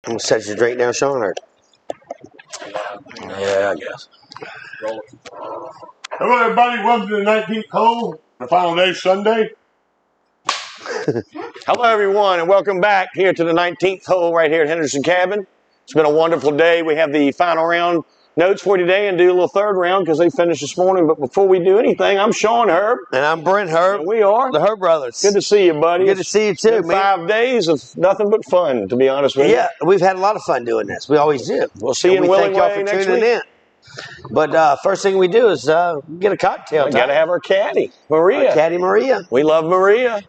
I'm going to set your drink down, Sean. Or... Yeah, I guess. Hello, everybody. Welcome to the 19th hole, the final day, Sunday. Hello, everyone, and welcome back here to the 19th hole right here at Henderson Cabin. It's been a wonderful day. We have the final round notes for today and do a little third round because they finished this morning. But before we do anything, I'm Sean Herb. And I'm Brent Herb. And we are the Herb Brothers. Good to see you, buddy. Good to see you, too, man. 5 days of nothing but fun, to be honest with you. Yeah, we've had a lot of fun doing this. We always do. We'll see you in Willing Thank y'all Way for next tuning week. in. But first thing we do is get a cocktail. We got to have our caddy, Maria. Our caddy Maria. We love Maria.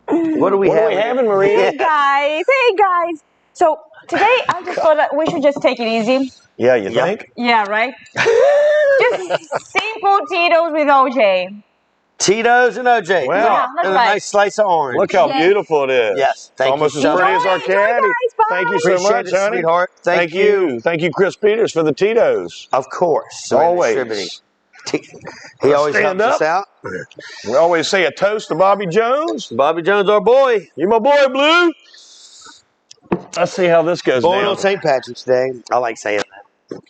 What do we having, Maria? Hey guys. So today I just thought that we should just take it easy. Yeah, you think? Yeah, right? Just simple Tito's with OJ. Tito's and OJ. Well, Yeah, that's and a right. nice slice of orange. Look how Yes. beautiful it is. Yes, It's thank you almost as so pretty as our much. Enjoy, caddy. guys. Bye. Thank you so Appreciate much, it, honey. sweetheart. Thank you. Thank you, Chris Peters, for the Tito's. Of course. Always. He always Stand helps us out. We always say a toast to Bobby Jones. Bobby Jones, our boy. You my boy, Blue. Let's see how this goes Born down. on St. Patrick's Day. I like saying that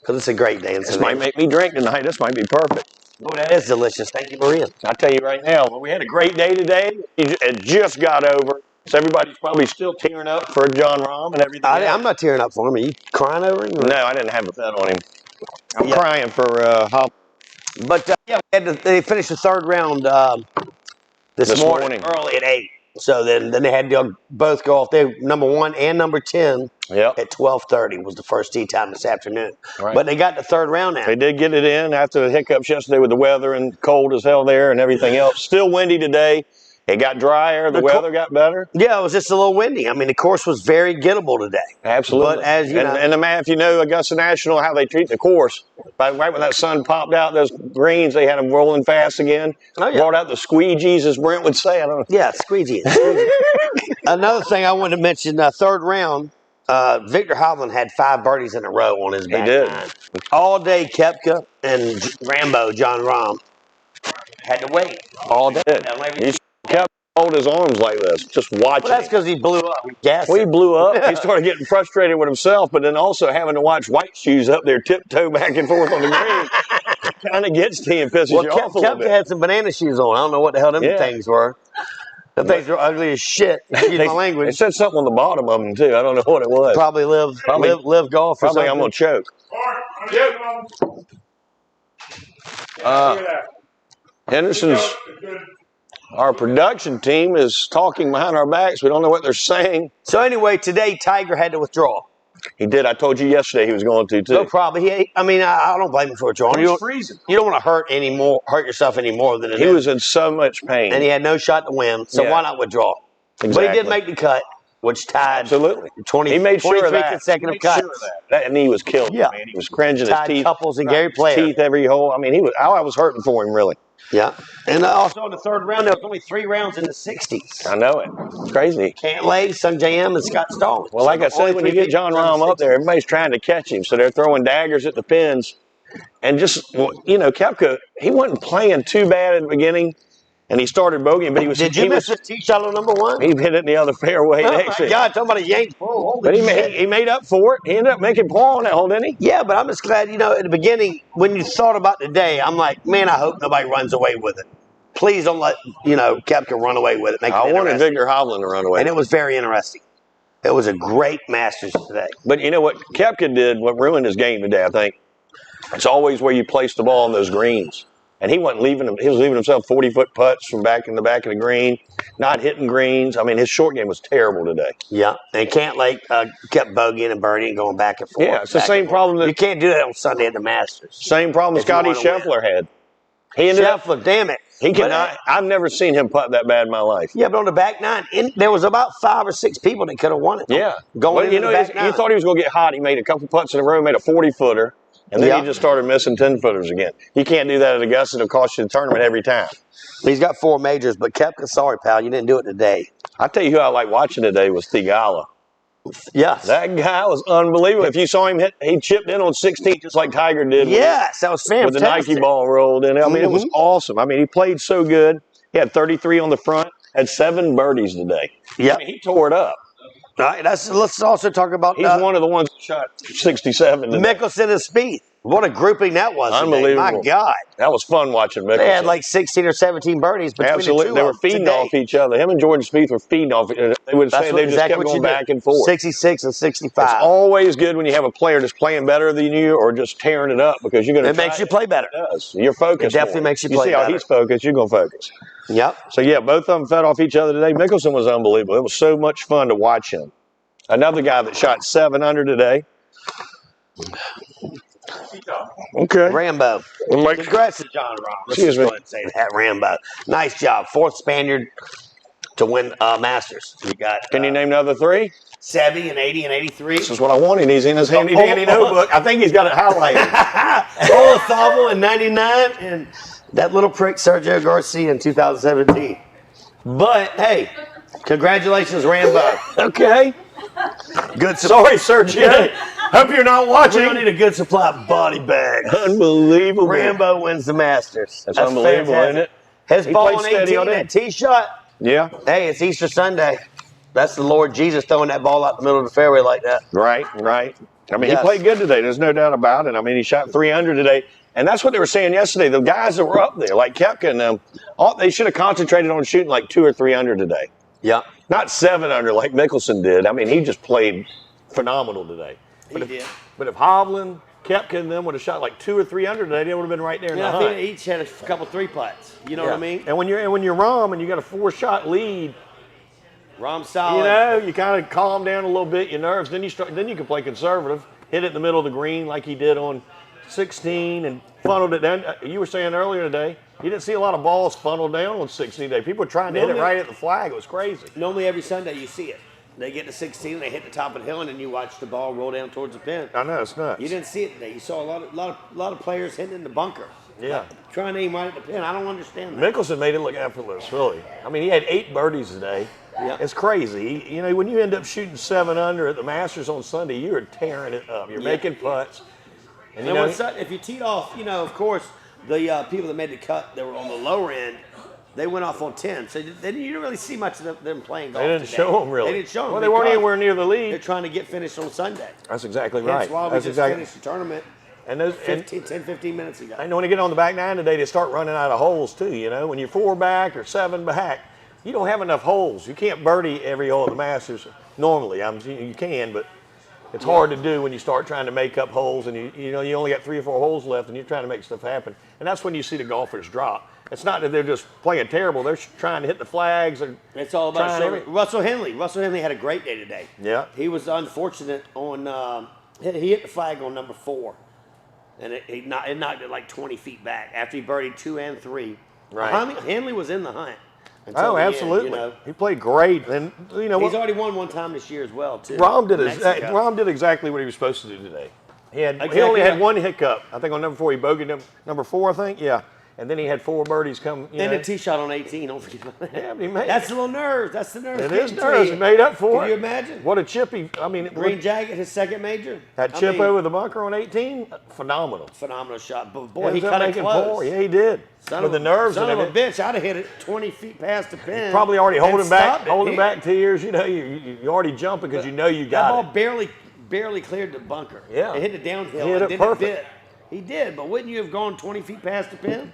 because it's a great day. This might make me drink tonight. This might be perfect. Oh, that is delicious. Thank you, Maria. I'll tell you right now, we had a great day today. It just got over. So everybody's probably still tearing up for John Rahm and everything. I'm not tearing up for him. Are you crying over him? No, I didn't have a bet on him. I'm crying for Hop. But they finished the third round this morning early at 8. So then they had to both go off. They number 1 and number 10 at 12:30 was the first tee time this afternoon. Right. But they got the third round now. They did get it in after the hiccups yesterday with the weather and cold as hell there and everything else. Still windy today. It got drier. The weather got better. Yeah, it was just a little windy. I mean, the course was very gettable today. Absolutely. But as you know, and the man, if you know Augusta National, how they treat the course, right when that sun popped out, those greens, they had them rolling fast again. Oh, yeah. Brought out the squeegees, as Brent would say. I don't know. Yeah, squeegee. Another thing I wanted to mention, third round, Victor Hovland had 5 birdies in a row on his back. He did. Nine. All day, Koepka and Rambo, John Rahm, had to wait. All day. He kept holding his arms like this, just watching. Well, that's because he blew up. Well, he blew up. He started getting frustrated with himself, but then also having to watch White Shoes up there tiptoe back and forth on the green kind of gets to you and pisses you off a little bit. Koepka had some banana shoes on. I don't know what the hell them things were. The things were ugly as shit. Excuse my language. They said something on the bottom of them, too. I don't know what it was. Probably live golf or Probably something. I'm going to choke. Henderson's, our production team is talking behind our backs. We don't know what they're saying. So anyway, today Tiger had to withdraw. He did. I told you yesterday he was going to, too. No problem. I don't blame him for withdrawing. It was freezing. You don't want to hurt yourself any more than it He is. was in so much pain. And he had no shot to win, so why not withdraw? Exactly. But he did make the cut, which tied 23 he made sure of that. consecutive cuts. Sure of that knee was killed. Yeah. Man. He was cringing Tied his teeth. Couples and Gary Player. Teeth every hole. I mean, I was hurting for him, really. Yeah. And also in the third round, there was only 3 rounds in the 60s. I know it. It's crazy. Cantlay, Sung J.M., and Scott Stallings. Well, like I said, when you get John Rahm up there, everybody's trying to catch him. So they're throwing daggers at the pins. And just, Koepka, he wasn't playing too bad at the beginning. And he started bogeying, but he was. Did you miss the tee shot on number 1? He hit it in the other fairway. Oh, next my God, talking about a yank pull. But he made up for it. He ended up making par on that hole, didn't he? Yeah, but I'm just glad, at the beginning, when you thought about the day, I'm like, man, I hope nobody runs away with it. Please don't let, Koepka run away with it. I wanted Victor Hovland to run away. And it was very interesting. It was a great Masters today. But you know what Koepka did, what ruined his game today, I think, it's always where you place the ball on those greens. And he wasn't leaving them. He was leaving himself 40-foot putts from back in the back of the green, not hitting greens. I mean, his short game was terrible today. Yeah, and Cantlay kept bogeying and birdieing, going back and forth. Yeah, it's the same problem. You can't do that on Sunday at the Masters. Same problem Scotty Scheffler had. Scheffler, damn it. He cannot. I've never seen him putt that bad in my life. Yeah, but on the back 9, there was about 5 or 6 people that could have won it. Yeah. Going into the back 9. You thought he was going to get hot. He made a couple putts in a row, made a 40-footer. And then he just started missing 10-footers again. You can't do that at Augusta. It'll cost you the tournament every time. He's got 4 majors, but Koepka, sorry, pal, you didn't do it today. I tell you who I like watching today was Theegala. Yes. That guy was unbelievable. If you saw him he chipped in on 16 just like Tiger did. Yes, that was fantastic. With the Nike ball rolled in. I mean, it was awesome. I mean, he played so good. He had 33 on the front, had 7 birdies today. Yeah. I mean, he tore it up. All right, let's also talk about. He's one of the ones that shot 67 today. Mickelson and Spieth. What a grouping that was. Unbelievable. Today. My God. That was fun watching Mickelson. They had like 16 or 17 birdies between Absolutely. the two. They were feeding off each other. Him and Jordan Spieth were feeding off. They would say they just kept going back and forth. 66 and 65. It's always good when you have a player that's playing better than you or just tearing it up because you're going to. It makes you play better. It does. You're focused. It definitely makes you play better. You see how he's focused, you're going to focus. Yep. So, yeah, both of them fed off each other today. Mickelson was unbelievable. It was so much fun to watch him. Another guy that shot 7 under today. Okay. Rambo. Congrats to John Rahm. Excuse me. Go ahead and say that, Rambo. Nice job. 4th Spaniard to win Masters. You got. Can you name the other 3? 70 and 80 and 83. This is what I wanted. He's in his handy-dandy notebook. I think he's got it highlighted. Olazabal in 99 and that little prick Sergio Garcia in 2017. But, hey, congratulations, Rambo. Okay. Good. Sorry, Sergio. Hope you're not watching. We don't need a good supply of body bags. Unbelievable. Rambo wins the Masters. That's unbelievable, fantastic. isn't it? His He ball played on steady 18, on that tee shot. Yeah. Hey, it's Easter Sunday. That's the Lord Jesus throwing that ball out the middle of the fairway like that. Right. I mean, Yes. he played good today. There's no doubt about it. I mean, he shot 300 today. And that's what they were saying yesterday. The guys that were up there, like Koepka and them, they should have concentrated on shooting like 2 or 3 under today. Yeah. Not 7 under like Mickelson did. I mean, he just played phenomenal today. He did. But if Hovland, Koepka, and them would have shot like 2 or 3 under today, they would have been right there in the I hunt. think they each had a couple 3-putts. You know what I mean? And when you're Rahm and you got a 4-shot lead, Rahm solid. you kind of calm down a little bit, your nerves. Then you can play conservative, hit it in the middle of the green like he did on 16 and funneled it down. You were saying earlier today, you didn't see a lot of balls funneled down on 16 today. People were trying to hit it right at the flag. It was crazy. Normally every Sunday you see it. They get to 16, they hit the top of the hill, and then you watch the ball roll down towards the pin. I know, it's nuts. You didn't see it today. You saw a lot of players hitting in the bunker. Yeah. Trying to aim right at the pin. I don't understand that. Mickelson made it look effortless, really. I mean, he had 8 birdies today. Yeah. It's crazy. When you end up shooting 7 under at the Masters on Sunday, you are tearing it up. You're making putts. And if you teed off, of course, the people that made the cut that were on the lower end, they went off on 10. So you didn't really see much of them playing golf. They didn't today. show them, really. They didn't show them. Well, they weren't anywhere near the lead. They're trying to get finished on Sunday. That's exactly right. That's why we just finished the tournament and those 10, 15 minutes ago. And when they get on the back 9 today, they start running out of holes, too. When you're 4 back or 7 back, you don't have enough holes. You can't birdie every hole at the Masters normally. You can, but it's hard to do when you start trying to make up holes and you only got 3 or 4 holes left and you're trying to make stuff happen. And that's when you see the golfers drop. It's not that they're just playing terrible. They're trying to hit the flags. It's all about Russell Henley. Russell Henley had a great day today. Yeah. He was unfortunate on he hit the flag on number 4. And it knocked it like 20 feet back after he birdied 2 and 3. Right. Hanley was in the hunt. Oh, absolutely. He played great. And he's already won one time this year as well, too. Rahm did exactly what he was supposed to do today. He only had one hiccup. I think on number 4, he bogeyed number 4, I think. Yeah. And then he had 4 birdies come. And a tee shot on 18. Don't forget about that. Yeah, but he made That's the little nerves. That's the nerves. It is nerves. He made up for it. Can you imagine? What a chip Green jacket, his second major. That chip over the bunker on 18, phenomenal. Phenomenal shot. But boy, he cut it close. Yeah, he did. With the nerves and everything. Son of a bitch, I'd have hit it 20 feet past the pin. Probably already holding back tears. You already jumping because you got it. That ball barely cleared the bunker. Yeah. It hit the downhill. He hit it perfect. He did, but wouldn't you have gone 20 feet past the pin?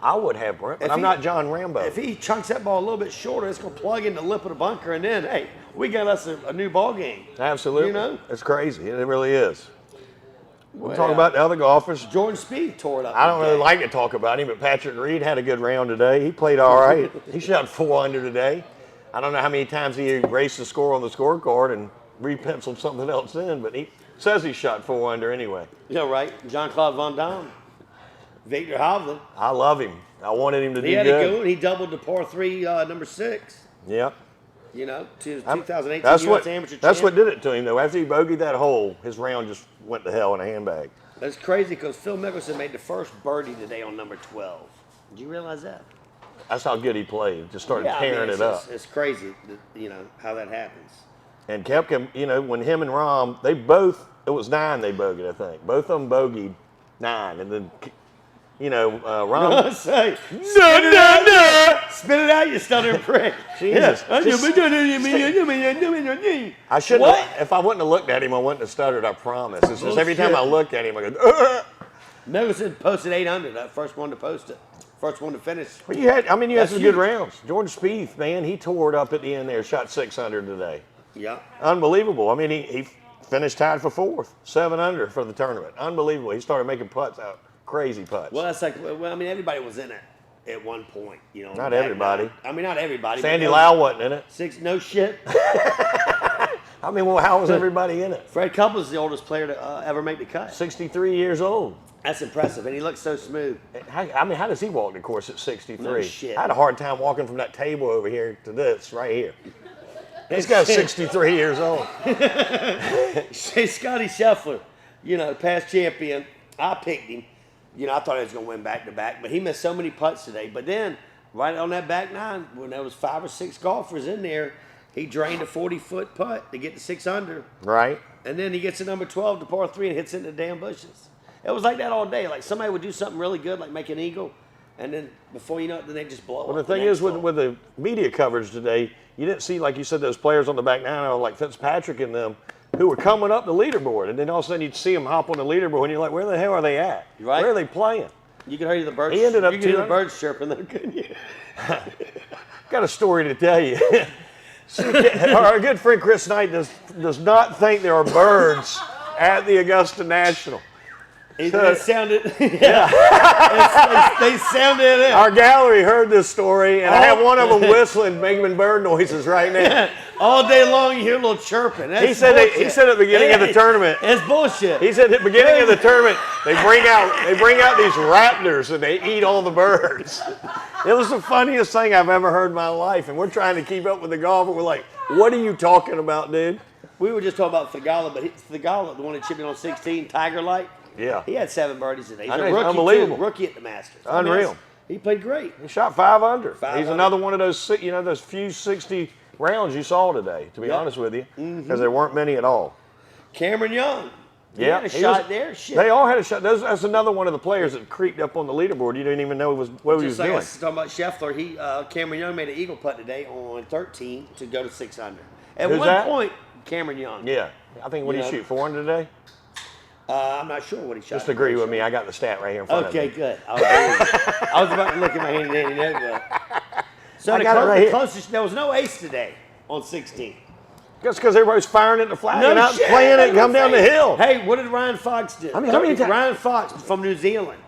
I would have, Brent, but I'm not John Rambo. If he chunks that ball a little bit shorter, it's going to plug in the lip of the bunker, and then, hey, we got us a new ball game. Absolutely. It's crazy. It really is. We'll talk about the other golfers. Jordan Spieth tore it up. I don't really like to talk about him, but Patrick Reed had a good round today. He played all right. He shot 4 under today. I don't know how many times he erased the score on the scorecard and re-penciled something else in, but he says he shot 4 under anyway. Yeah, right. Jean-Claude Van Damme. Victor Hovland. I love him. I wanted him to do good. He had a good. He doubled the par 3, number 6. Yep. To 2018 that's U.S. Amateur champ. That's what did it to him, though. After he bogeyed that hole, his round just went to hell in a handbag. That's crazy because Phil Mickelson made the first birdie today on number 12. Did you realize that? That's how good he played. Just started tearing it up. It's crazy, how that happens. And Koepka, when him and Rahm, it was 9 they bogeyed, I think. Both of them bogeyed 9, and then Ron. Say, spit it out, you stuttering prick. Jesus. Yeah. I shouldn't What? have, if I wouldn't have looked at him, I wouldn't have stuttered, I promise. It's just every time I look at him, I go, Megason posted 800. That first one to post it. First one to finish. Well, you had That's some good huge. rounds. Jordan Spieth, man, he tore it up at the end there, shot 600 today. Yeah. Unbelievable. I mean, he finished tied for 4th, 7 under for the tournament. Unbelievable. He started making putts out, crazy putts. Well, that's like, well, I mean, everybody was in it at one point, Not everybody. I mean, not everybody. Sandy but Lau wasn't in it. No shit. I mean, well, how was everybody in it? Fred Couples is the oldest player to ever make the cut. 63 years old. That's impressive, and he looks so smooth. How does he walk the course at 63? No shit. I had a hard time walking from that table over here to this right here. This guy's 63 years old. Say Scotty Scheffler, past champion. I picked him. I thought he was going to win back-to-back, but he missed so many putts today. But then, right on that back nine, when there was 5 or 6 golfers in there, he drained a 40-foot putt to get to 6 under. Right. And then he gets to number 12 to par 3 and hits into the damn bushes. It was like that all day. Like somebody would do something really good, like make an eagle, and then before you know it, then they just blow up. Well, the thing is, with the media coverage today, you didn't see, like you said, those players on the back nine, like Fitzpatrick and them, who were coming up the leaderboard, and then all of a sudden you'd see them hop on the leaderboard, and you're like, where the hell are they at? Right. Where are they playing? You could hear the birds. He ended up you could hear the 200. birds chirping there, couldn't you? Got a story to tell you. Our good friend Chris Knight does not think there are birds at the Augusta National. They sounded, they sounded it. Our gallery heard this story, and I have one of them whistling, making bird noises right now. All day long, you hear a little chirping. That's He said at the beginning of the tournament. It's bullshit. He said at the beginning of the tournament, they bring out these raptors and they eat all the birds. It was the funniest thing I've ever heard in my life, and we're trying to keep up with the golf, and we're like, what are you talking about, dude? We were just talking about Thigala, but Thigala, the one that chipped in on 16, Tiger Light. Yeah. He had 7 birdies today. He's I know, a rookie, unbelievable. too. Rookie at the Masters. Unreal. He played great. He shot 5 under. 5 He's under. another one of those, those few 60 rounds you saw today, to be honest with you, because there weren't many at all. Cameron Young. He Yeah, had a he shot was- there. Shit. They all had a shot. That's another one of the players that creeped up on the leaderboard. You didn't even know what he was Just like I doing. was talking about Scheffler, Cameron Young made an eagle putt today on 13 to go to 6 under. At Who's one that? point, Cameron Young. Yeah. I think, what did he shoot, 400 today? I'm not sure what he shot. Just agree with me. I got the stat right here in front of me. Okay, good. I was about to look at my hand dandy notebook. So I the, got it right here. closest, there was no ace today on 16. That's because everybody's firing at the flag No and out shit, playing it, they come were down the saying- hill. Hey, what did Ryan Fox do? I mean, how many times- Ryan Fox from New Zealand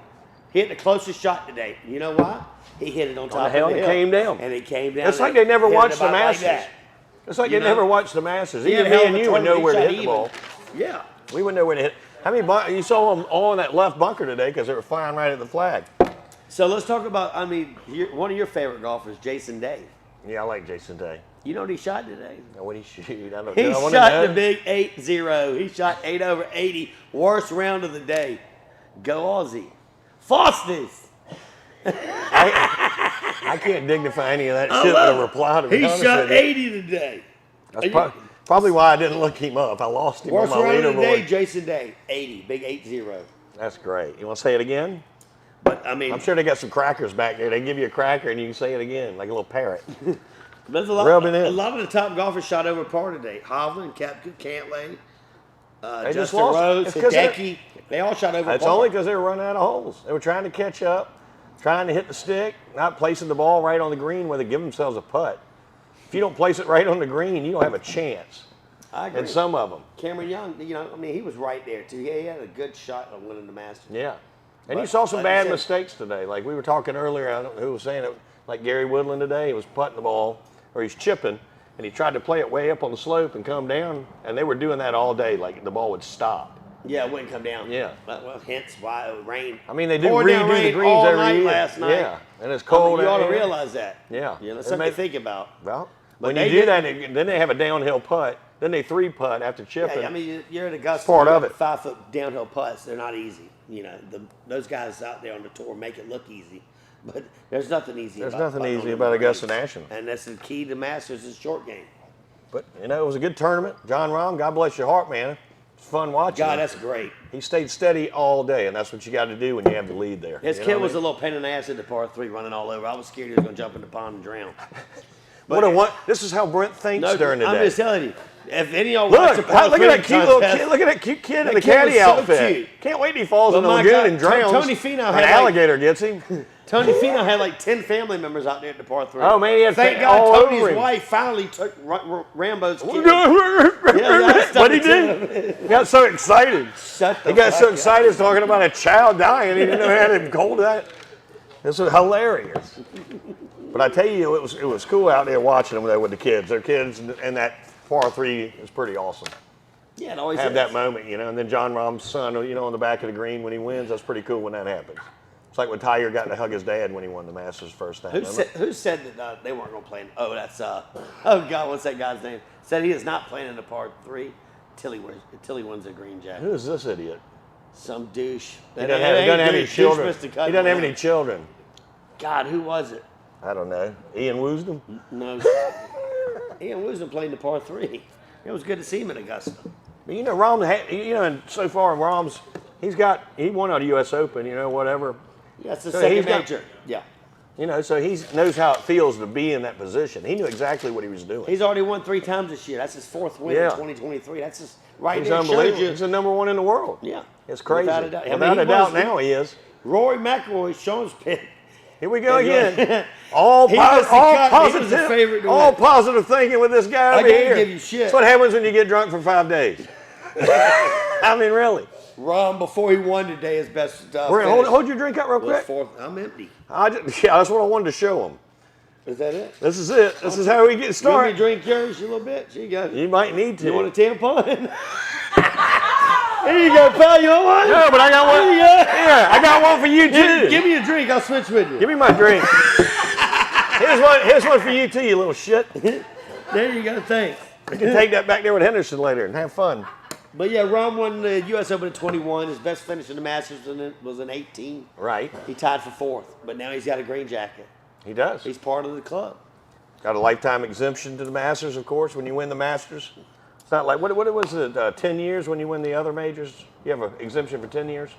hit the closest shot today. You know why? He hit it on top the hill of the and hill. it came down. And it came down. It's like and they never hit it watched the about like Masters. that. It's like You they know? never watched the Masters. He had Even a me hell and of a you would know tournament. where to He hit shot the ball. Yeah. We wouldn't know where to hit. How many you saw them all in that left bunker today because they were flying right at the flag. So let's talk about, one of your favorite golfers, Jason Day. Yeah, I like Jason Day. You know what he shot today? Now, what did he shoot? I don't He know. I wanna shot know. the big 8-0. He shot 8 over 80. Worst round of the day. Go Aussie. Fosters. I can't dignify any of that shit with a reply to be He honest shot with you. 80 today. That's probably why I didn't look him up. I lost him Worst on my round of the day, leaderboard. Jason Day. 80. Big 8-0. That's great. You want to say it again? But, I mean, I'm sure they got some crackers back there. They give you a cracker and you can say it again, like a little parrot. there's rubbing in. a lot of the top golfers shot over par today. Hovland, Koepka, Cantlay, They just Justin lost. Rose, It's 'cause Hideki. They all shot over It's par. only because they were running out of holes. They were trying to catch up, trying to hit the stick, not placing the ball right on the green where they give themselves a putt. If you don't place it right on the green, you don't have a chance. I agree. And some of them. Cameron Young, he was right there, too. He had a good shot of winning the Masters. Yeah. And you But, saw some like bad you said- mistakes today. Like we were talking earlier, I don't know who was saying it, like Gary Woodland today, he was putting the ball, or he's chipping, and he tried to play it way up on the slope and come down, and they were doing that all day, like the ball would stop. Yeah, it wouldn't come down. Yeah. Well, hence why it rained. I mean, they do Poured down redo the rain greens all every night year. last night. Yeah, and it's cold You ought out to here. realize that. Yeah. That's It something made- to think about. Well, But when they you do did- that, then they have a downhill putt. Then they 3-putt after chipping. Yeah, I mean, you're at Augusta. part you of got it. 5-foot downhill putts. They're not easy. Those guys out there on the tour make it look easy, but there's nothing easy. There's about nothing putting easy on about the Augusta greens. National. And that's the key to Masters is short game. But, it was a good tournament. John Rahm, God bless your heart, man. It's fun watching. God, him. that's great. He stayed steady all day, and that's what you got to do when you have the lead there. His kid was a little pain in the ass at the par 3 running all over. I was scared he was going to jump in the pond and drown. This is how Brent thinks during the day. I'm just telling you. If any of y'all Look, watch the par look 3 at that cute little contest, kid. Look at that cute kid in That the kid caddy was so outfit. cute. Can't wait till he falls But in the my lagoon God, and drowns. Tony Finau had an alligator gets him. Tony Finau had like 10 family members out there at the par 3. Oh, man, he had Thank all God over Tony's him. wife finally took Rambo's kid. What'd he do? He got so excited. He got so excited talking about a child dying. He didn't know how to hold that. This was hilarious. But I tell you, it was cool out there watching them there with the kids. Their kids and that par 3 is pretty awesome. Yeah, it always Have is. that moment, and then John Rahm's son, on the back of the green when he wins, that's pretty cool when that happens. It's like when Tiger got to hug his dad when he won the Masters first time. Who said that they weren't going to play? That's oh God, what's that guy's name? Said he is not playing in the par 3 till he wins a green jacket. Who is this idiot? Some douche. He doesn't have any children. He doesn't have any children. God, who was it? I don't know. Ian Woosnam? No. Ian Woosnam played the par 3. It was good to see him in Augusta. But Rahm, and so far Rahm's, he won out of U.S. Open, whatever. Yeah, it's the second major. So he knows how it feels to be in that position. He knew exactly what he was doing. He's already won 3 times this year. That's his 4th win in 2023. That's just right He's there. unbelievable. He's the number 1 in the world. Yeah. It's crazy. Without a doubt. Without a doubt now he is. Rory McIlroy, Sean's pick. Here we go again. All positive thinking with this guy over here. Give you shit. That's what happens when you get drunk for 5 days. I mean, really. Rahm, before he won today, his best stuff. Hold your drink up real quick. 4th. I'm empty. That's what I wanted to show him. Is that it? This is it. This is how we get started. You want me to drink yours a little bit? You got it. You might need to. You want a tampon? Here you go, pal. You want one? No, but I got one. Yeah, I got one for you too. Give me a drink. I'll switch with you. Give me my drink. Here's one for you too, you little shit. There you go. Thanks. You can take that back there with Henderson later and have fun. But yeah, Rahm won the U.S. Open at 21. His best finish in the Masters was in 18. Right. He tied for 4th, but now he's got a green jacket. He does. He's part of the club. Got a lifetime exemption to the Masters, of course, when you win the Masters. It's not like, what was it, 10 years when you win the other majors? You have an exemption for 10 years?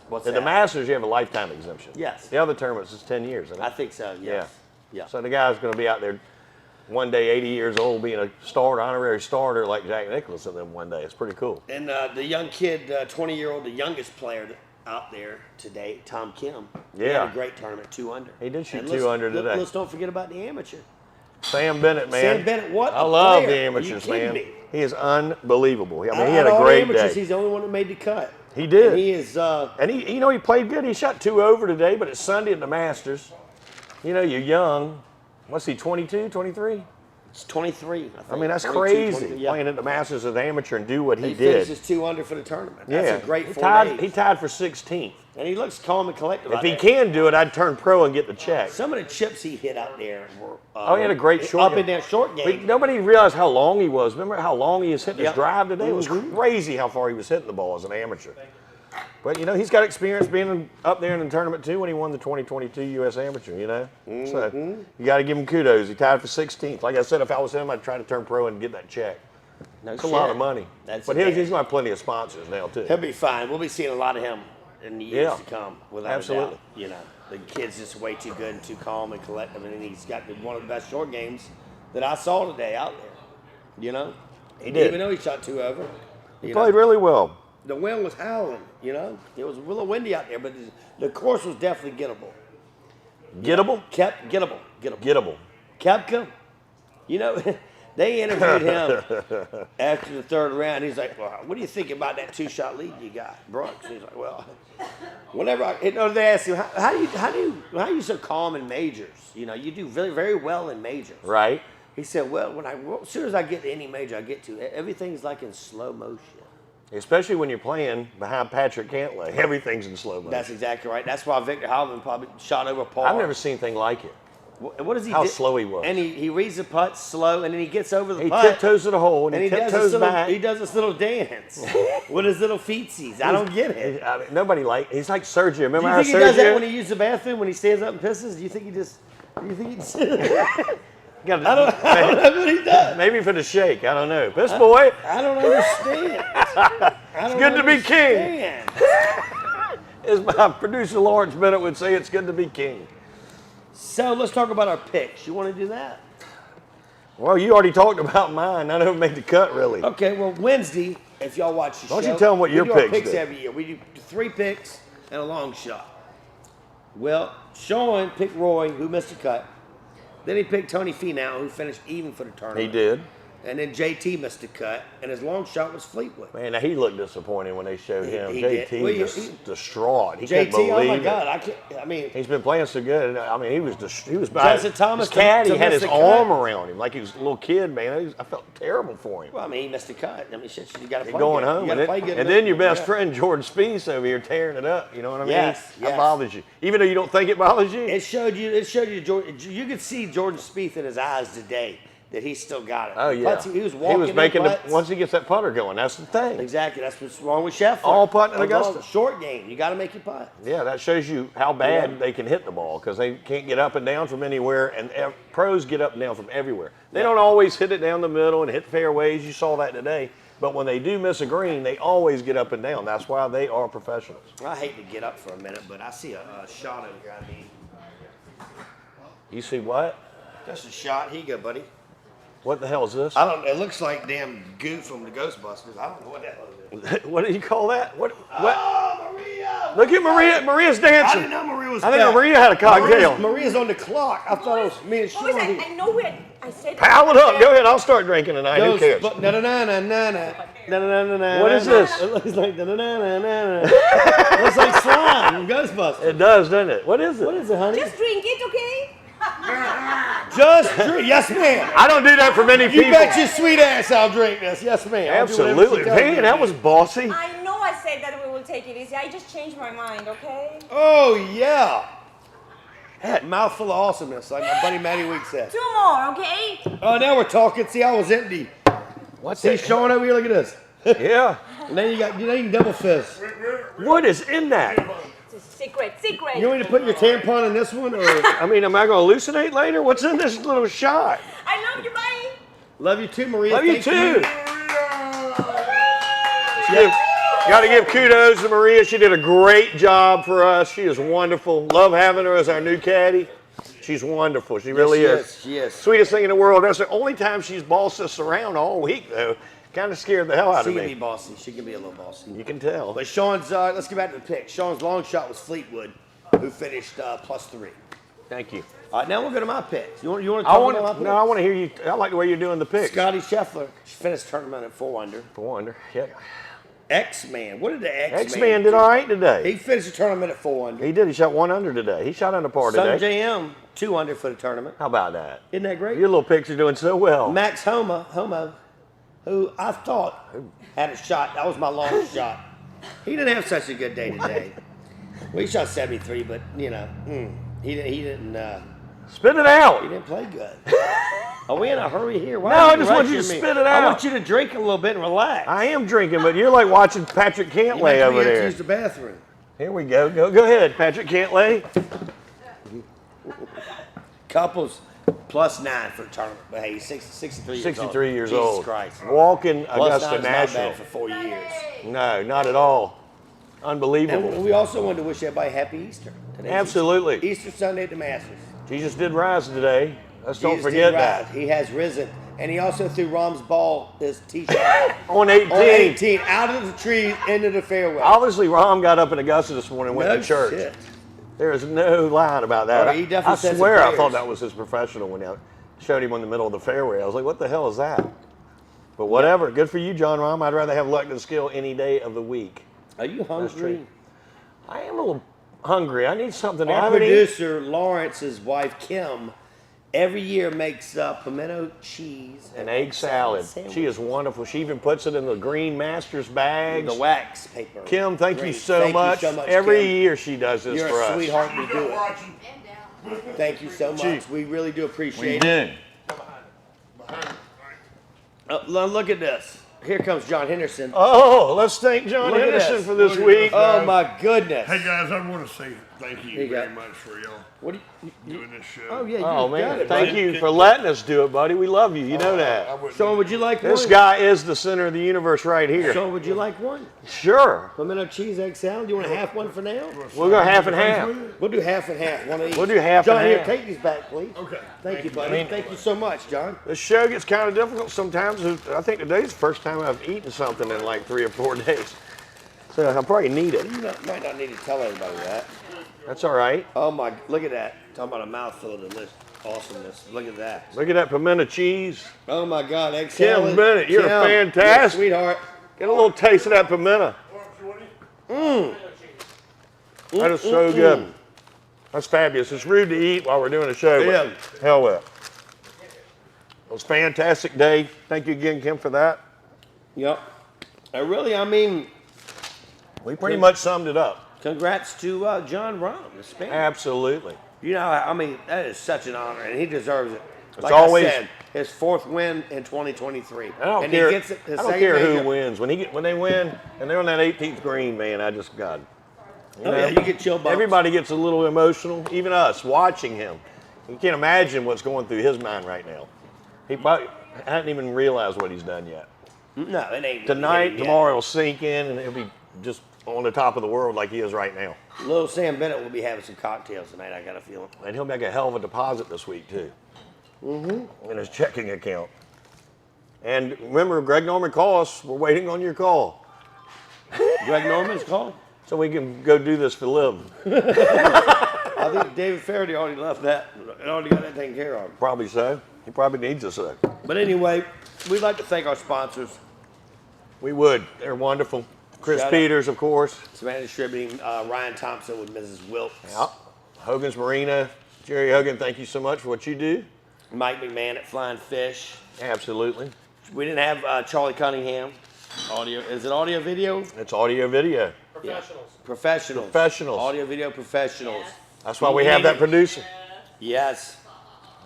What's At that? the Masters, you have a lifetime exemption. Yes. The other tournaments is 10 years, isn't it? I think so, yes. Yeah. So the guy's going to be out there one day, 80 years old, being a starter, honorary starter like Jack Nicklaus, and then one day. It's pretty cool. And the young kid, 20-year-old, the youngest player out there today, Tom Kim. He had a great tournament, 2 under. He did shoot 2 under today. Let's don't forget about the amateur. Sam Bennett, man. Sam Bennett, what I a love player. the amateurs, Are you man. kidding me? He is unbelievable. I mean, he Out had of a all great the amateurs, day. he's the only one that made the cut. He did. And he is. And he played good. He shot 2 over today, but it's Sunday at the Masters. You're young. What's he, 22, 23? It's 23, I think. I mean, that's 22, crazy, 23, yeah. playing at the Masters as an amateur and do what he He did. finishes 2 under for the tournament. Yeah. That's a great 4 days. He tied for 16th. And he looks calm and collected. If he can do it, I'd turn pro and get the check. Some of the chips he hit out there were. He had a great short Up game. and down short game. But nobody realized how long he was. Remember how long he was hitting Yep. his drive today? It was crazy how far he was hitting the ball as an amateur. But, he's got experience being up there in the tournament, too, when he won the 2022 U.S. Amateur, So you got to give him kudos. He tied for 16th. Like I said, if I was him, I'd try to turn pro and get that check. It's a lot of money. But he's going to have plenty of sponsors now, too. He'll be fine. We'll be seeing a lot of him in the years to come, without Absolutely. a doubt. The kid's just way too good and too calm and collective, and he's got one of the best short games that I saw today out there. He did. Even though he shot 2 over. He played really well. The wind was howling, It was a little windy out there, but the course was definitely gettable. Gettable? Gettable. Gettable. Koepka, they interviewed him after the 3rd round. He's like, well, what do you think about that 2-shot lead you got, Brooks? He's like, well, whenever they asked him, how are you so calm in majors? You do very, very well in majors. Right. He said, well, as soon as I get to any major I get to, everything's like in slow motion. Especially when you're playing behind Patrick Cantlay. Everything's in slow motion. That's exactly right. That's why Victor Hovland probably shot over par. I've never seen anything like it. What does he How do? slow he was. And he reads the putt slow, and then he gets over the He putt. tiptoes to the hole, and he tiptoes back. He does this little dance with his little feetsies. I don't get it. I mean, nobody he's like Sergio. Remember Do you how think he does that Sergio? when he uses the bathroom, when he stands up and pisses? Do you think he just... I don't know what he does. Maybe for the shake. I don't know. This boy. I don't understand. It's good to be king. As my producer Lawrence Bennett would say, it's good to be king. So let's talk about our picks. You want to do that? Well, you already talked about mine. None of them made the cut, really. Okay, well, Wednesday, if y'all watch the show. Why don't you tell them what your we do our picks picks did? every year. We do 3 picks and a long shot. Well, Sean picked Roy, who missed a cut. Then he picked Tony Finau, who finished even for the tournament. He did. And then JT missed a cut, and his long shot was Fleetwood. Man, now he looked disappointed when they showed him. He JT did. Well, was distraught. He couldn't JT, believe oh my it. God, I mean, He's been playing so good. I mean, he was Justin Thomas his caddy to had miss his the cut. arm around him like he was a little kid, man. I felt terrible for him. well, I mean, he missed a cut. I mean, shit, you got to You're play going good. home, You and, gotta play good and then your best Yeah. friend Jordan Spieth over here tearing it up. You know what I mean? Yes, That yes. bothers you, even though you don't think it bothers you. It showed you Jordan. You could see Jordan Spieth in his eyes today that he still got it. Oh yeah, Putts, he was walking. He was making in the, putts. once he gets that putter going. That's the thing. Exactly. That's what's wrong with Scheffler. All putting at Augusta. Short game. You got to make your putt. Yeah, that shows you how bad they can hit the ball because they can't get up and down from anywhere, and pros get up and down from everywhere. They don't always hit it down the middle and hit fairways. You saw that today. But when they do miss a green, they always get up and down. That's why they are professionals. I hate to get up for a minute, but I see a shot over here. I mean, You see what? that's a shot. Here you go, buddy. What the hell is this? I don't. It looks like damn goo from the Ghostbusters. I don't know what the hell it is. What do you call that? What? Oh, Maria! Look at Maria. Maria's I dancing. didn't know Maria was. I think back. Maria had a cocktail. Maria's on the clock. I thought it was me and What was Sean. that? I know where I said. Pile it up. Go ahead. I'll start drinking tonight. Who cares? Na na na na na na na na na. What is this? It looks like na na na na na. Looks like slime from Ghostbusters. It does, doesn't it? What is it? What is it, honey? Just drink it, okay? Just drink. Yes, ma'am. I don't do that for many You people. bet your sweet ass I'll drink this. Yes, ma'am. I'll do whatever Absolutely. she tells me Man, to that do. was bossy. I know I said that we will take it easy. I just changed my mind, okay? Oh yeah. That mouthful of awesomeness, like my buddy Matty Week said. 2 more, okay? Oh, now we're talking. See, I was empty. What's See, that? Sean over here. Look at this. Yeah. And then you can double fist. What is in that? It's a secret, secret. You want me to put your tampon in this one, or I mean, am I going to hallucinate later? What's in this little shot? I love you, buddy. love you too, Maria. Love you Thank too. Got to give kudos to Maria. She did a great job for us. She is wonderful. Love having her as our new caddy. She's wonderful. She really is. She is. Sweetest thing in the world. That's the only time she's bossed us around all week, though. Kind of scared the hell out She of can be me. bossy. She can be a little bossy. You can tell. But Sean's, let's get back to the pick. Sean's long shot was Fleetwood, who finished +3. Thank you. All right, now we'll go to my picks. You want to I talk want about my no. I want to hear you. I like the way you're doing the picks. Scotty Scheffler finished tournament at 4 under. For wonder. Yeah. X-Man. What did the X-Man X-Man did all right today. He finished the tournament at 4 under. He did. He shot 1 under today. He shot under par Sun today. JM, 2 under for the tournament. How about that? Isn't that great? Your little picks are doing so well. Max Homa, who I thought had a shot. That was my long shot. He didn't have such a good day today. Well, he shot 73, but, you know, he didn't Spit it out. he didn't play good. Are we in a hurry here? Why No, are I just want you to rushing me? spit it I out. want you to drink a little bit and relax. I am drinking, but you're like watching Patrick You Cantlay might be over able to there. use the bathroom. Here we go. Go ahead, Patrick Cantlay. Couples +9 for the tournament. But hey, he's 63 years old. 63 years Jesus old. Christ. Walking +9 Augusta is not National. bad for 4 years. No, not at all. Unbelievable. And we also wanted to wish everybody happy Easter. Today's Absolutely. Easter Sunday at the Masters. Jesus did rise today. Let's don't Jesus forget did rise. that. He has risen. And he also threw Rom's ball, his t-shirt, On 18. on 18, out of the trees into the fairway. Obviously, Rom got up in Augusta this morning and went No to church. shit. There is no line about that. Oh, he definitely I said some swear I prayers. thought that was his professional when I showed him in the middle of the fairway. I was like, what the hell is that? But whatever. Good for you, John Rahm. I'd rather have luck than skill any day of the week. Are you hungry? true. I am a little hungry. I need something. I Our haven't eaten. producer, Lawrence's wife, Kim, every year makes pimento cheese An egg salad. sandwich. She is wonderful. She even puts it in the green Masters bags. The wax paper. Kim, thank you Great. so Thank much. You so much, Every Kim. year she does this You're for a us. sweetheart to do it. Watching. Thank you so much. Chief. We really do appreciate it. Look at this. Here comes John Henderson. Oh, let's thank John Look at Henderson this. for this Look at week. this. Oh my goodness. Hey guys, I want to say Thank There you you go. very much for y'all What do you doing this show. Oh, yeah, you Oh, got man. it, Thank buddy. you for letting us do it, buddy. We love you. You know I that. wouldn't Sean, do would you like This one? guy is the center of the universe right here. Sean, would you like one? Sure. Pimento cheese egg salad? Do you want a half one for now? We'll go half and half. We'll do half and half. One of each. We'll do half John, and here, half. take these back, please. Okay. Thank you, buddy. Thank you so much, John. The show gets kind of difficult sometimes. I think today's the first time I've eaten something in like 3 or 4 days. So I probably need it. You might not need to tell everybody that. That's all right. Oh my, look at that. Talking about a mouthful of delicious awesomeness. Look at that. Look at that pimento cheese. Oh my God, egg Kim salad. Bennett, you're Kim, fantastic. you're a sweetheart. Get a little taste of that pimento. That is so good. That's fabulous. It's rude to eat while we're doing a show. But Yeah. hell with it. It was a fantastic day. Thank you again, Kim, for that. Yep. I mean, We pretty much summed it up. congrats to John Rahm, the Spaniard. Absolutely. You know, I mean, that is such an honor, and he deserves it. Like always- I said, his 4th win in 2023. I don't and care. He gets it, his I don't second care major. who wins. When they win and they're on that 18th green, man, I just got. Oh, yeah, you get chill bumps. Everybody gets a little emotional, even us watching him. You can't imagine what's going through his mind right now. He probably hadn't even realized what he's done yet. No, it ain't. Tonight, yeah. tomorrow, he'll sink in and he'll be just on the top of the world like he is right now. Little Sam Bennett will be having some cocktails tonight, I got a feeling. And he'll make a hell of a deposit this week, too. In his checking account. And remember, Greg Norman called us. We're waiting on your call. Greg Norman's call? So we can go do this for a living. I think David Faraday already left that. Already got that taken care of. Probably so. He probably needs us though. But anyway, we'd like to thank our sponsors. We would. They're wonderful. Chris Shout out. Peters, of course. Savannah Distributing, Ryan Thompson with Mrs. Wilkes. Yep. Hogan's Marina. Jerry Hogan, thank you so much for what you do. Mike McMahon at Flying Fish. Absolutely. We didn't have Charlie Cunningham. Audio. Is it audio video? It's audio video. Professionals. Professionals. Audio video professionals. That's why we have that producer. Yes.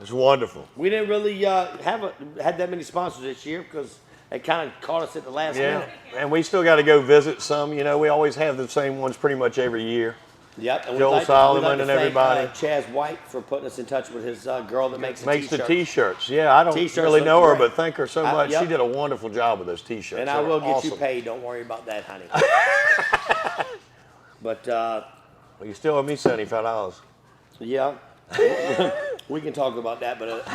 It's wonderful. We didn't really had that many sponsors this year because they kind of caught us at the last Yeah. minute. And we still got to go visit some. You know, we always have the same ones pretty much every year. Yep. And Joel we'd like Solomon to and thank, everybody. Chaz White for putting us in touch with his girl that makes Makes the t-shirts. T-shirts. Yeah, I don't T-shirts really look know her, great. but thank her so much. Yep. She did a wonderful job with those T-shirts. And They I were will get awesome. you paid. Don't worry about that, honey. But Well, you still owe me $75. yeah, we can talk about that. But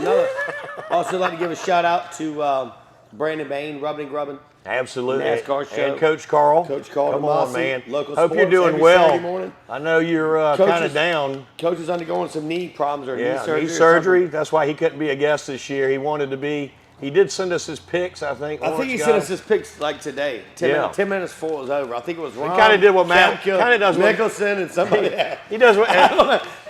also like to give a shout out to Brandon Bain, Rubbing and Grubbing. Absolutely. NASCAR show. And Coach Carl. Coach Carl Come on, Tomasi, man. local Hope you're sports doing every well. Saturday morning. I know you're Coach kind of is- down. Coach is undergoing some knee problems or Yeah, knee surgery. knee or surgery. something. That's why he couldn't be a guest this year. He wanted to be. He did send us his pics, I think. I think Lawrence he got sent us them. his picks like today. 10 minutes before it was over. I think it was Ron. kinda did what Matt- Shalka, kinda does what- Nicholson and somebody. He does what.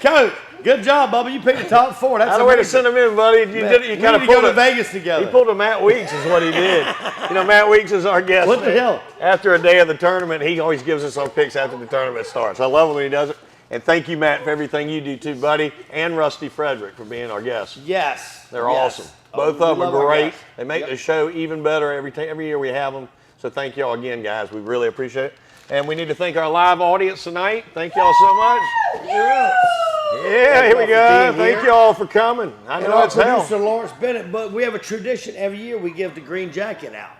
Coach, good job, Bubba. You picked the top 4. That's That's the way to amazing. send him in, buddy. You Man, did it. You we kind need of to go pulled to a Vegas together. He pulled a Matt Weeks, is what he did. You know, Matt Weeks is our guest. What the hell? After a day of the tournament, he always gives us our picks after the tournament starts. I love it when he does it. And thank you, Matt, for everything you do too, buddy, and Rusty Frederick for being our guest. Yes. They're Yes. awesome. Oh, Both we of them love are our great. guests. They make Yep. the show even better every year we have them. So thank y'all again, guys. We really appreciate it. And we need to thank our live audience tonight. Thank y'all so much. Yeah, here we y'all for go. being Thank here. y'all for coming. I And know our it's hell. producer, Lawrence Bennett, but we have a tradition every year we give the green jacket out.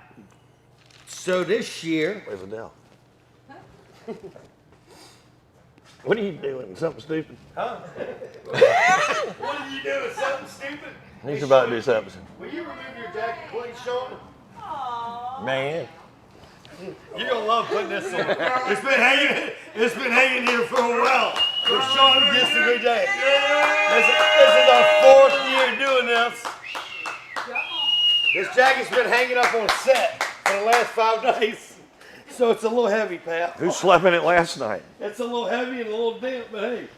So this year, Where's Adele? What are you doing? Something stupid? what are you doing? Something stupid? He's about to do something. Will you remove your jacket, please, Sean? Man. You're gonna love putting this on. It's been hanging here for a while. So Sean gets the green jacket. This is our 4th year doing this. This jacket's been hanging up on set for the last 5 days. So it's a little heavy, pal. Who slept in it last night? It's a little heavy and a little damp, but hey,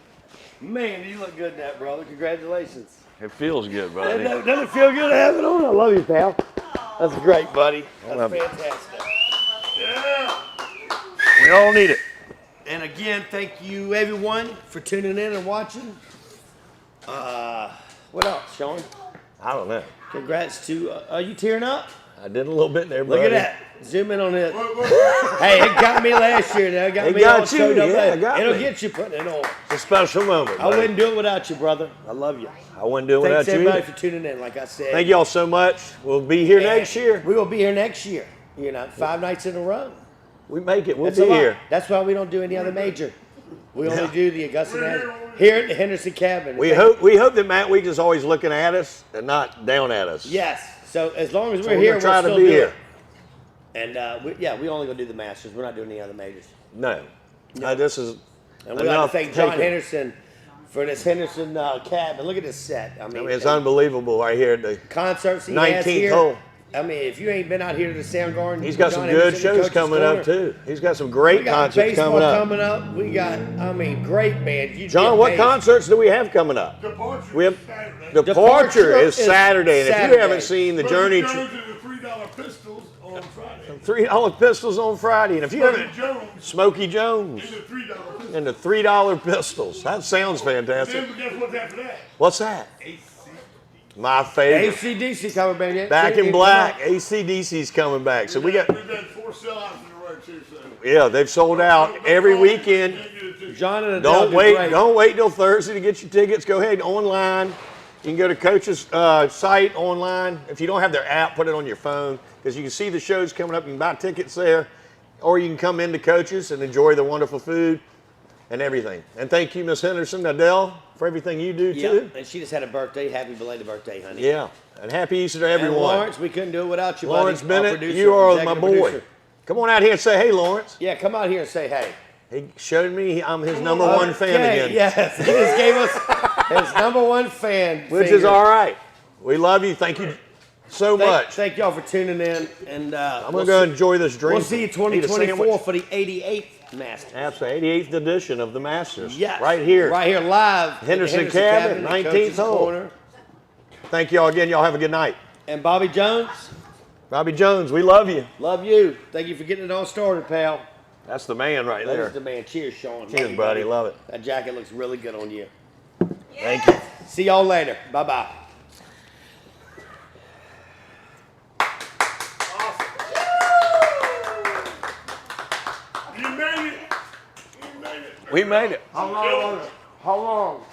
man, you look good in that, brother. Congratulations. It feels good, buddy. Doesn't it feel good to have it on? I love you, pal. That's great, buddy. That's love you. fantastic. Yeah. We all need it. And again, thank you everyone for tuning in and watching. What else, Sean? I don't know. Congrats to. Are you tearing up? I did a little bit there, Look buddy. at that. Zoom in on it. Hey, it got me last year. Now it got It me got all showed you, up. yeah, there. it got It'll me. get you putting it on. It's a special moment, I buddy. wouldn't do it without you, brother. I love you. I wouldn't do it Thanks without you everybody either. for tuning in. Like I said, Thank y'all so much. We'll be here next year. We will be here next year. 5 nights in a row. We make it. We'll That's be a lot. here. That's why we don't do any other major. We only do the Augusta National here at the Henderson Cabin. We hope that Matt Weeks is always looking at us and not down at us. Yes. So as long as So we're we're here, gonna try we'll to still be do here. it. And we only gonna do the Masters. We're not doing any other majors. No. This is And we like enough to thank John taken. Henderson for this Henderson cabin. Look at this set. I I mean, mean, it's unbelievable right here. concerts he 19th has here. hole. I mean, if you ain't been out here to the Soundgarden, He's got John some good Henderson, shows Coach's coming Corner. up too. He's got some We great got concerts baseball coming up. We got, great bands. You'd John, be what amazed. concerts do we have coming up? Departure We have is Saturday. Departure is is Saturday, and if you Saturday. haven't seen the Brother Journey Jones and the $3 pistols on Friday. $3 Pistols on Friday, and if you Brother haven't, Jones Smokey Jones and the $3 pistols. and the $3 Pistols. That sounds fantastic. Then guess what's after that? What's that? AC. My favorite. AC/DC coming back yet? Back See, in come black. on. AC/DC's coming back. So we got, We've had 4 sellouts in a row too. So. yeah, they've sold out every weekend. John and Adele Don't do wait. great. Don't wait till Thursday to get your tickets. Go ahead online. You can go to Coach's site online. If you don't have their app, put it on your phone because you can see the shows coming up. You can buy tickets there, or you can come into Coach's and enjoy the wonderful food and everything. And thank you, Miss Henderson, Adele, for everything you do Yeah, too. and she just had a birthday. Happy belated birthday, honey. Yeah. And happy Easter to And everyone. Lawrence, we couldn't do it without you, Lawrence buddy. Our Bennett, producer, you are my executive boy. producer. Come on out here and say, hey, Lawrence. Yeah, come out here and say hey. He showed me I'm his number one fan Okay, again. Yes, he just gave us his number one fan. Which is finger. all right. We love you. Thank you so much. Thank y'all for tuning in, and I'm going to go enjoy this drink. We'll see you Eat a 2024 sandwich. for the 88th Masters. That's the 88th edition of the Masters. Yes, Right here. right here live. at the Henderson Cabin, at 19th Coach's hole. Corner. Thank y'all again. Y'all have a good night. And Bobby Jones, Robbie Jones, we love you. love you. Thank you for getting it all started, pal. That's the man right That there. is the man. Cheers, Sean. Cheers, Love you, buddy. Love it. That jacket looks really good on you. Thank you. See y'all later. Bye bye. You made it. You made it. We made it. How long?